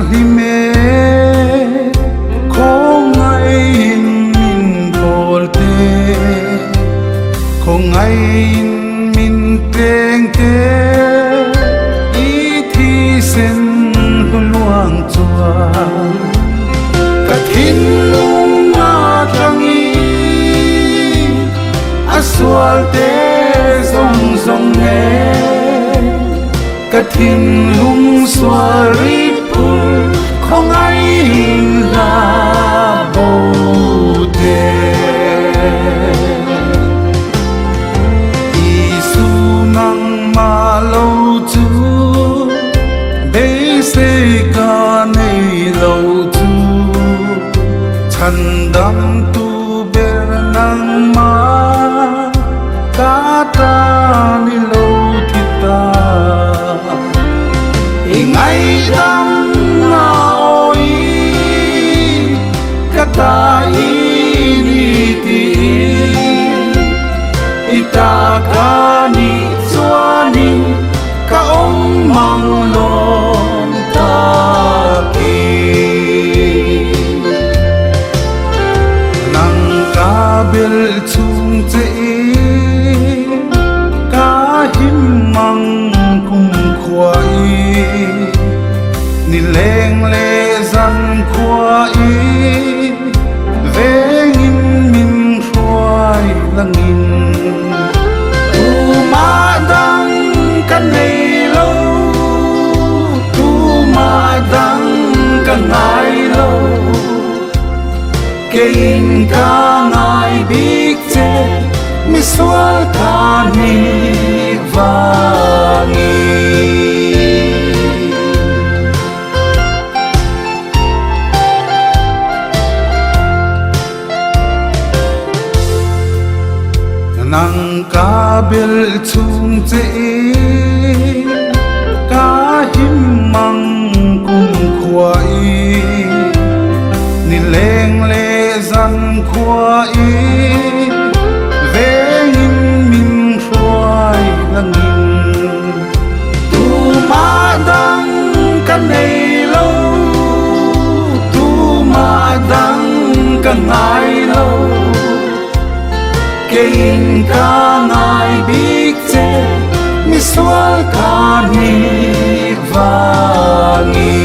hi me ko ngai in min polte ko ngai in min teng te i thi sen luang chua ka thin lung ma tangi aswal te zong zong ne ka thin lung swari pul không ai là bầu thế Isu nang ma lâu chú bê se ca nei lâu chú chân đam tu ber nang ma ta ta ni lâu thi ta ngày đam ta ini ti ita ka ni chuani ka om mang lom ta ki nang ka bel chung che ka him mang kum khwai ni leng le zan khwai vengin min huai langin tu ma dang kan nei lo tu ma dang kan ngai lo kein ka ngai big che mi swal ka ni vangi nang ka bel chung che ka him mang kum khwai ni leng le zan khwai vengin min huai langin tu ma dang kan nei lo tu ma dang kan ngai lo kein ka ngai big che mi swal ka ni vangi